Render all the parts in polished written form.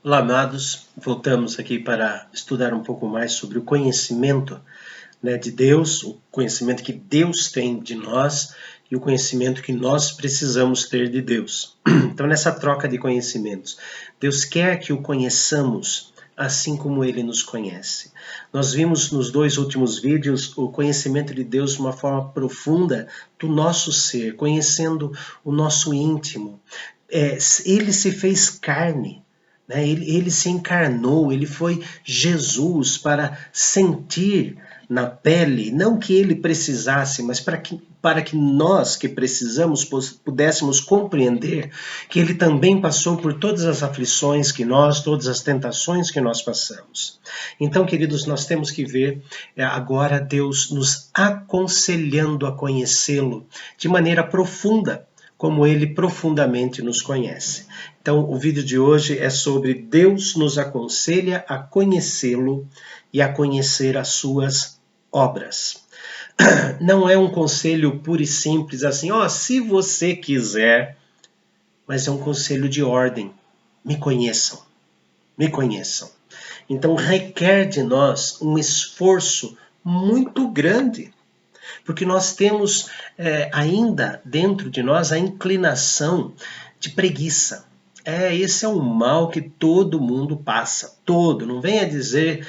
Olá, amados. Voltamos aqui para estudar um pouco mais sobre o conhecimento, de Deus, o conhecimento que Deus tem de nós e o conhecimento que nós precisamos ter de Deus. Então, nessa troca de conhecimentos, Deus quer que o conheçamos assim como Ele nos conhece. Nós vimos nos dois últimos vídeos o conhecimento de Deus de uma forma profunda do nosso ser, conhecendo o nosso íntimo. Ele se fez carne. Ele se encarnou, ele foi Jesus para sentir na pele, não que ele precisasse, mas para que nós que precisamos pudéssemos compreender que ele também passou por todas as aflições que nós, todas as tentações que nós passamos. Então, queridos, nós temos que ver agora Deus nos aconselhando a conhecê-lo de maneira profunda, como ele profundamente nos conhece. Então, o vídeo de hoje é sobre Deus nos aconselha a conhecê-lo e a conhecer as suas obras. Não é um conselho puro e simples assim, se você quiser, mas é um conselho de ordem. Me conheçam, me conheçam. Então, requer de nós um esforço muito grande, porque nós temos ainda dentro de nós a inclinação de preguiça. Esse é um mal que todo mundo passa, todo. Não venha dizer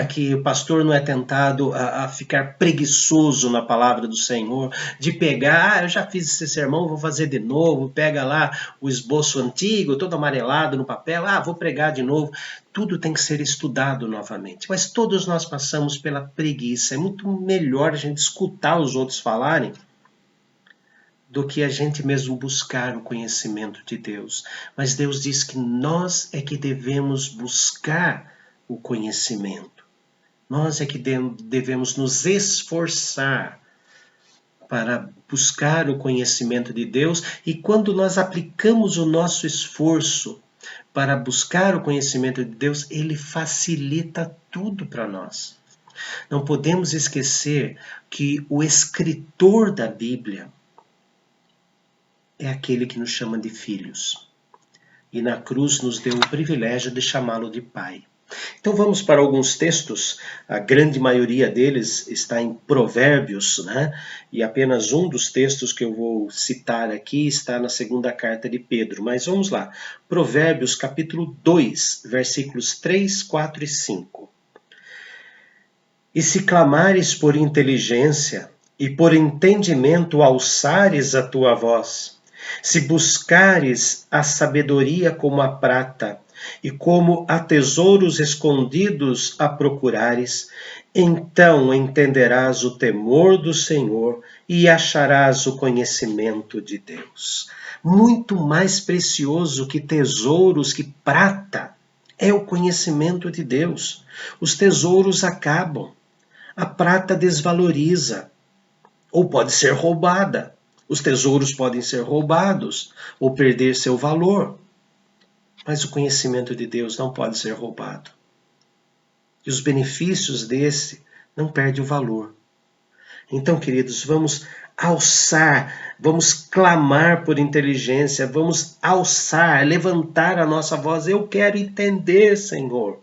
que o pastor não é tentado a ficar preguiçoso na palavra do Senhor, de pegar, eu já fiz esse sermão, vou fazer de novo, pega lá o esboço antigo, todo amarelado no papel, vou pregar de novo. Tudo tem que ser estudado novamente, mas todos nós passamos pela preguiça. É muito melhor a gente escutar os outros falarem do que a gente mesmo buscar o conhecimento de Deus. Mas Deus diz que nós é que devemos buscar o conhecimento. Nós é que devemos nos esforçar para buscar o conhecimento de Deus, e quando nós aplicamos o nosso esforço para buscar o conhecimento de Deus, ele facilita tudo para nós. Não podemos esquecer que o escritor da Bíblia é aquele que nos chama de filhos. E na cruz nos deu o privilégio de chamá-lo de Pai. Então vamos para alguns textos, a grande maioria deles está em Provérbios, E apenas um dos textos que eu vou citar aqui está na segunda carta de Pedro. Mas vamos lá, Provérbios capítulo 2, versículos 3, 4 e 5. E se clamares por inteligência e por entendimento alçares a tua voz, se buscares a sabedoria como a prata, e como a tesouros escondidos a procurares, então entenderás o temor do Senhor e acharás o conhecimento de Deus. Muito mais precioso que tesouros, que prata, é o conhecimento de Deus. Os tesouros acabam, a prata desvaloriza, ou pode ser roubada. Os tesouros podem ser roubados ou perder seu valor. Mas o conhecimento de Deus não pode ser roubado. E os benefícios desse não perdem o valor. Então, queridos, vamos alçar, vamos clamar por inteligência, vamos alçar, levantar a nossa voz. Eu quero entender, Senhor.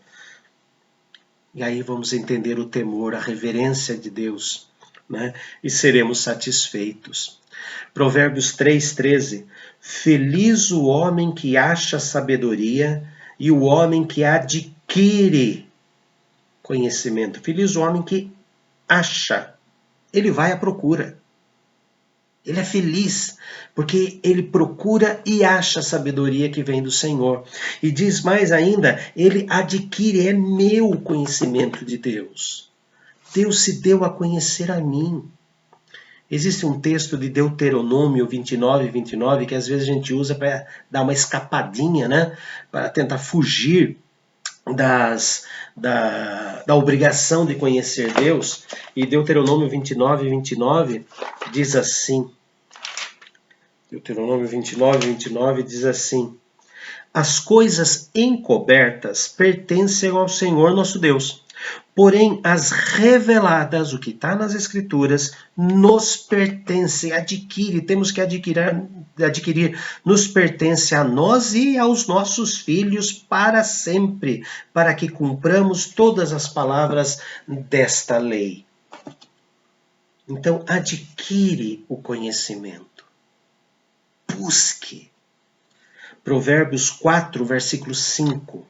E aí vamos entender o temor, a reverência de Deus, E seremos satisfeitos. Provérbios 3,13. Feliz o homem que acha sabedoria e o homem que adquire conhecimento. Feliz o homem que acha. Ele vai à procura. Ele é feliz porque ele procura e acha a sabedoria que vem do Senhor. E diz mais ainda, ele adquire, é meu conhecimento de Deus. Deus se deu a conhecer a mim. Existe um texto de Deuteronômio 29, que às vezes a gente usa para dar uma escapadinha, Para tentar fugir da obrigação de conhecer Deus. E Deuteronômio 29 diz assim. Deuteronômio 29 diz assim: as coisas encobertas pertencem ao Senhor nosso Deus. Porém, as reveladas, o que está nas Escrituras, nos pertence, adquire, temos que adquirir, nos pertence a nós e aos nossos filhos para sempre, para que cumpramos todas as palavras desta lei. Então, adquire o conhecimento. Busque. Provérbios 4, versículo 5.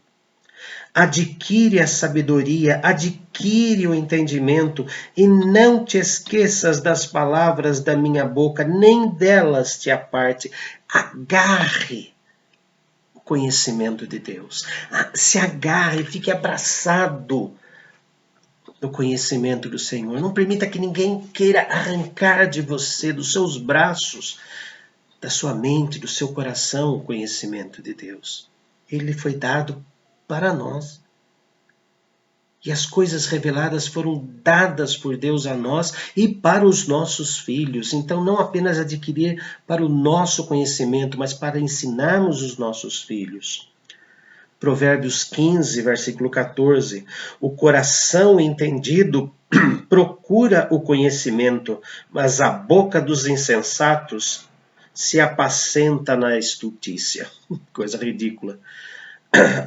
Adquire a sabedoria, adquire o entendimento, e não te esqueças das palavras da minha boca, nem delas te aparte. Agarre o conhecimento de Deus. Se agarre, fique abraçado no conhecimento do Senhor. Não permita que ninguém queira arrancar de você, dos seus braços, da sua mente, do seu coração, o conhecimento de Deus. Ele foi dado para nós. E as coisas reveladas foram dadas por Deus a nós e para os nossos filhos. Então, não apenas adquirir para o nosso conhecimento, mas para ensinarmos os nossos filhos. Provérbios 15, versículo 14. O coração entendido procura o conhecimento, mas a boca dos insensatos se apacenta na estultícia. Coisa ridícula.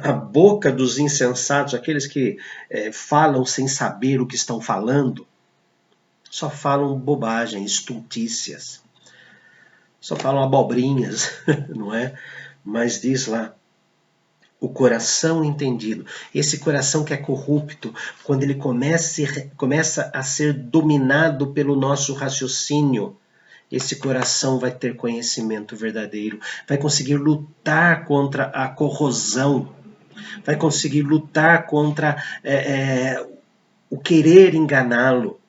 A boca dos insensatos, aqueles que falam sem saber o que estão falando, só falam bobagem, estultícias. Só falam abobrinhas, não é? Mas diz lá, o coração entendido, esse coração que é corrupto, quando ele começa a ser dominado pelo nosso raciocínio, esse coração vai ter conhecimento verdadeiro, vai conseguir lutar contra a corrosão, vai conseguir lutar contra o querer enganá-lo.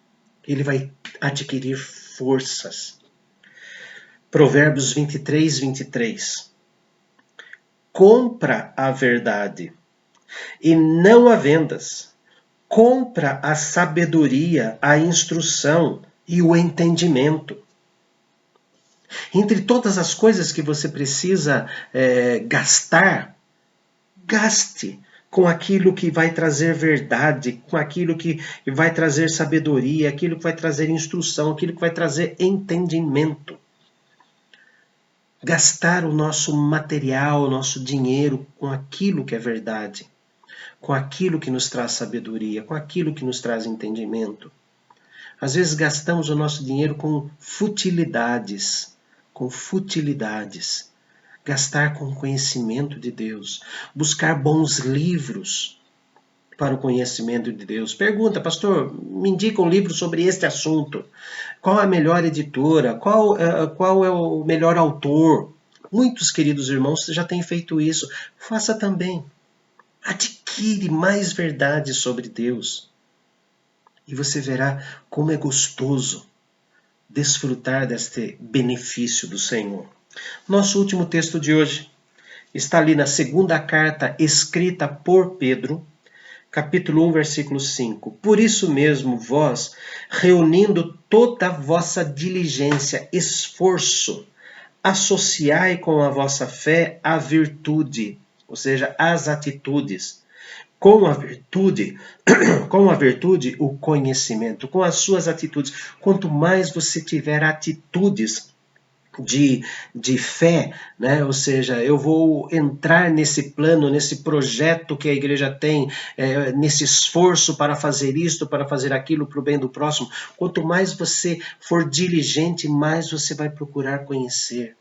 Ele vai adquirir forças. Provérbios 23, 23. Compra a verdade e não a vendas. Compra a sabedoria, a instrução e o entendimento. Entre todas as coisas que você precisa gastar, gaste com aquilo que vai trazer verdade, com aquilo que vai trazer sabedoria, aquilo que vai trazer instrução, aquilo que vai trazer entendimento. Gastar o nosso material, o nosso dinheiro com aquilo que é verdade, com aquilo que nos traz sabedoria, com aquilo que nos traz entendimento. Às vezes gastamos o nosso dinheiro com futilidades, gastar com o conhecimento de Deus, buscar bons livros para o conhecimento de Deus. Pergunta, pastor, me indica um livro sobre este assunto. Qual a melhor editora? Qual é o melhor autor? Muitos queridos irmãos já têm feito isso. Faça também. Adquire mais verdade sobre Deus. E você verá como é gostoso desfrutar deste benefício do Senhor. Nosso último texto de hoje está ali na segunda carta escrita por Pedro, capítulo 1, versículo 5. Por isso mesmo, vós, reunindo toda a vossa diligência, esforço, associai com a vossa fé a virtude, ou seja, as atitudes. Com a virtude, o conhecimento, com as suas atitudes. Quanto mais você tiver atitudes de fé, né? Ou seja, eu vou entrar nesse plano, nesse projeto que a igreja tem, nesse esforço para fazer isto, para fazer aquilo, para o bem do próximo. Quanto mais você for diligente, mais você vai procurar conhecer.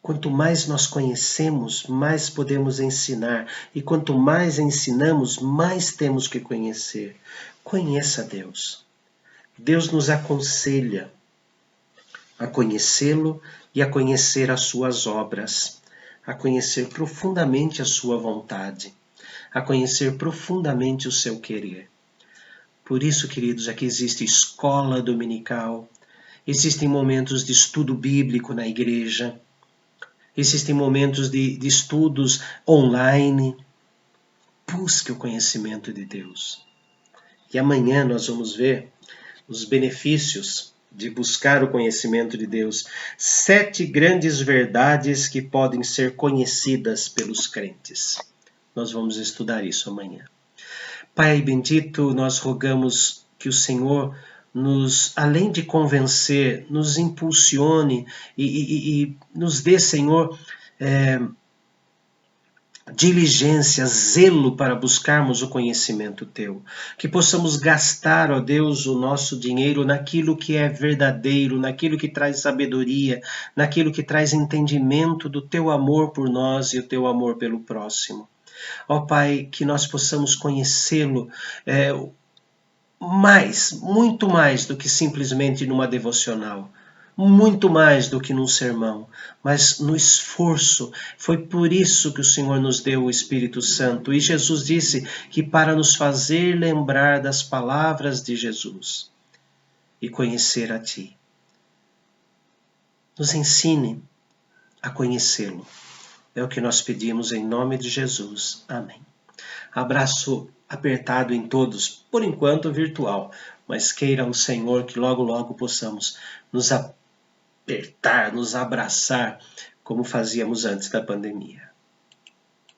Quanto mais nós conhecemos, mais podemos ensinar. E quanto mais ensinamos, mais temos que conhecer. Conheça Deus. Deus nos aconselha a conhecê-lo e a conhecer as suas obras, a conhecer profundamente a sua vontade, a conhecer profundamente o seu querer. Por isso, queridos, aqui existe escola dominical, existem momentos de estudo bíblico na igreja, existem momentos de estudos online. Busque o conhecimento de Deus. E amanhã nós vamos ver os benefícios de buscar o conhecimento de Deus. 7 grandes verdades que podem ser conhecidas pelos crentes. Nós vamos estudar isso amanhã. Pai bendito, nós rogamos que o Senhor nos, além de convencer, nos impulsione e nos dê, Senhor, diligência, zelo para buscarmos o conhecimento Teu. Que possamos gastar, ó Deus, o nosso dinheiro naquilo que é verdadeiro, naquilo que traz sabedoria, naquilo que traz entendimento do Teu amor por nós e o Teu amor pelo próximo. Ó Pai, que nós possamos conhecê-lo muito mais do que simplesmente numa devocional, muito mais do que num sermão, mas no esforço. Foi por isso que o Senhor nos deu o Espírito Santo. E Jesus disse que para nos fazer lembrar das palavras de Jesus e conhecer a Ti. Nos ensine a conhecê-lo. É o que nós pedimos em nome de Jesus. Amém. Abraço apertado em todos, por enquanto virtual, mas queira o Senhor que logo, logo possamos nos apertar, nos abraçar, como fazíamos antes da pandemia.